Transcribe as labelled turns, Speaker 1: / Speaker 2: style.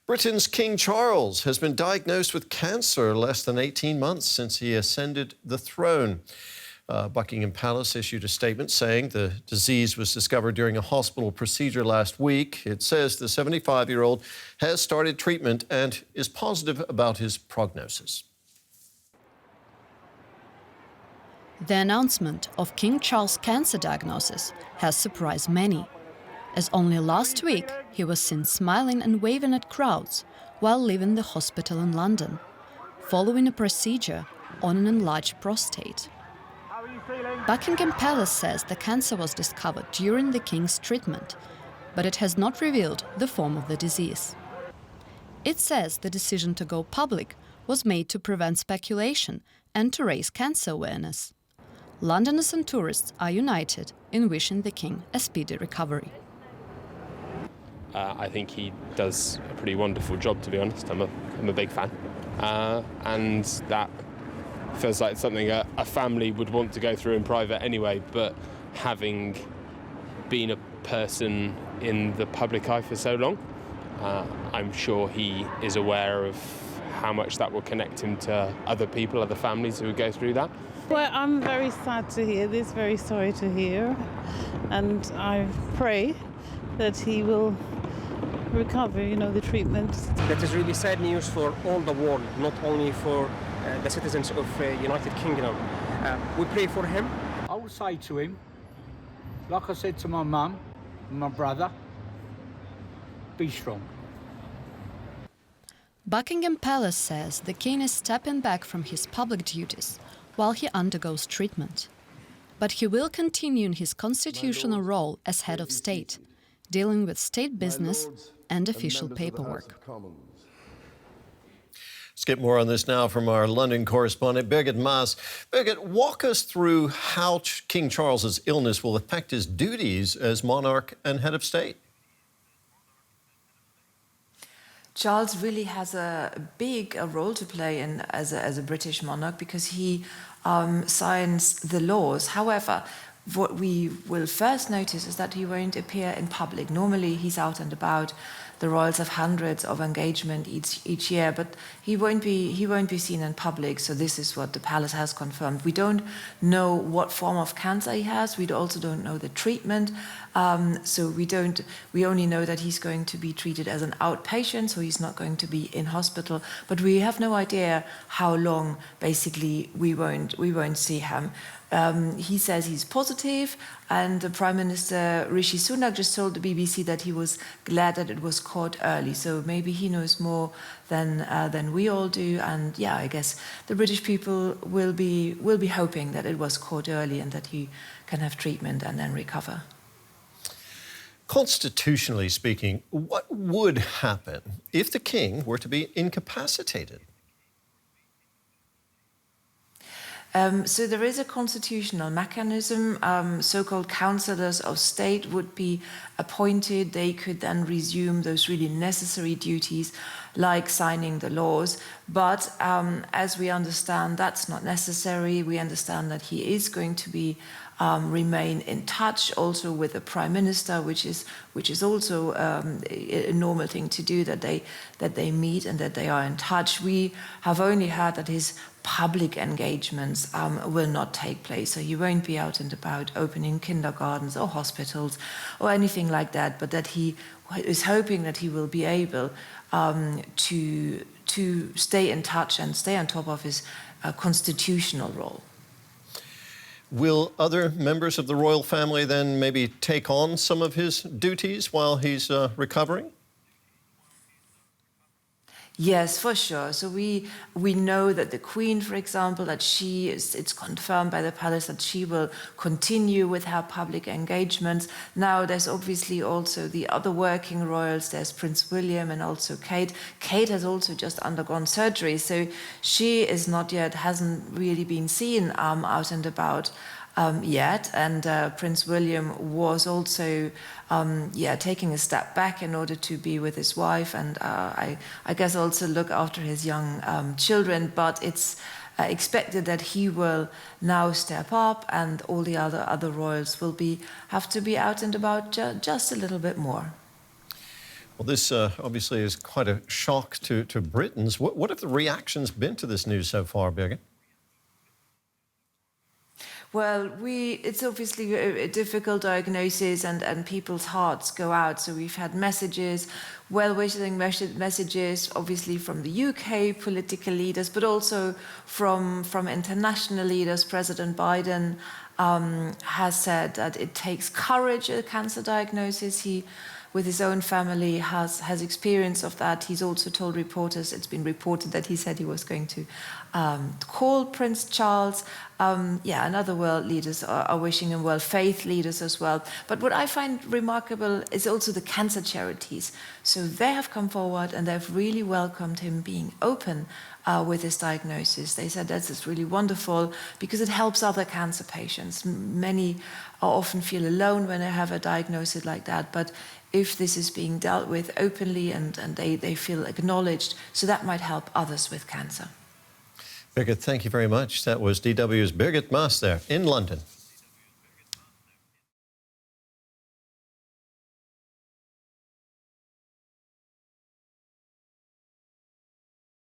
Speaker 1: Britain's King Charles has been diagnosed with cancer less than 18 months since he ascended the throne. Buckingham Palace issued a statement saying the disease was discovered during a hospital procedure last week. It says the 75-year-old has started treatment and is positive about his prognosis.
Speaker 2: The announcement of King Charles' cancer diagnosis has surprised many, as only last week he was seen smiling and waving at crowds while leaving the hospital in London, following a procedure on an enlarged prostate. Buckingham Palace says the cancer was discovered during the King's treatment, but it has not revealed the form of the disease. It says the decision to go public was made to prevent speculation and to raise cancer awareness. Londoners and tourists are united in wishing the King a speedy recovery.
Speaker 3: I think he does a pretty wonderful job, to be honest. I'm a big fan. And that feels like something a family would want to go through in private anyway, but having been a person in the public eye for so long, I'm sure he is aware of how much that will connect him to other people, other families who would go through that.
Speaker 4: Well, I'm very sad to hear this, very sorry to hear, and I pray that he will recover, the treatment.
Speaker 5: That is really sad news for all the world, not only for the citizens of United Kingdom. We pray for him.
Speaker 6: I will say to him, like I said to my mum and my brother, be strong.
Speaker 2: Buckingham Palace says the King is stepping back from his public duties while he undergoes treatment. But he will continue in his constitutional role as head of state, dealing with state business and official paperwork.
Speaker 1: Let's get more on this now from our London correspondent, Birgit Maass. Birgit, walk us through how King Charles's illness will affect his duties as monarch and head of state.
Speaker 7: Charles really has a big role to play as a British monarch because he signs the laws. However, what we will first notice is that he won't appear in public. Normally, he's out and about. The royals have hundreds of engagements each year, but he won't be seen in public. So this is what the palace has confirmed. We don't know what form of cancer he has. We also don't know the treatment. So we only know that he's going to be treated as an outpatient, so he's not going to be in hospital. But we have no idea how long. Basically, we won't see him. He says he's positive, and the Prime Minister Rishi Sunak just told the BBC that he was glad that it was caught early. So maybe he knows more than we all do. And yeah, I guess the British people will be hoping that it was caught early and that he can have treatment and then recover.
Speaker 1: Constitutionally speaking, what would happen if the King were to be incapacitated?
Speaker 7: So there is a constitutional mechanism. So-called councillors of state would be appointed. They could then resume those really necessary duties like signing the laws. But as we understand, that's not necessary. We understand that he is going to be remain in touch also with the Prime Minister, which is also a normal thing to do, that they meet and that they are in touch. We have only heard that his public engagements will not take place, so he won't be out and about opening kindergartens or hospitals or anything like that, but that he is hoping that he will be able to stay in touch and stay on top of his constitutional role.
Speaker 1: Will other members of the royal family then maybe take on some of his duties while he's recovering?
Speaker 7: Yes, for sure. So we know that the Queen, for example, that it's confirmed by the palace that she will continue with her public engagements. Now there's obviously also the other working royals. There's Prince William and also Kate. Kate has also just undergone surgery, so she is hasn't really been seen out and about yet. And Prince William was also taking a step back in order to be with his wife and I guess also look after his young children. But it's expected that he will now step up, and all the other royals will have to be out and about just a little bit more.
Speaker 1: Well, this obviously is quite a shock to Britons. What have the reactions been to this news so far, Birgit?
Speaker 7: Well, it's obviously a difficult diagnosis and people's hearts go out. So we've had messages, well-wishing messages, obviously from the UK political leaders, but also from international leaders. President Biden has said that it takes courage, a cancer diagnosis. He, with his own family, has experience of that. He's also told reporters, it's been reported that he said he was going to call Prince Charles. And other world leaders are wishing him well, faith leaders as well. But what I find remarkable is also the cancer charities. So they have come forward and they've really welcomed him being open with his diagnosis. They said that's really wonderful because it helps other cancer patients. Many often feel alone when they have a diagnosis like that, but if this is being dealt with openly and they feel acknowledged, so that might help others with cancer.
Speaker 1: Birgit, thank you very much. That was DW's Birgit Maass there in London.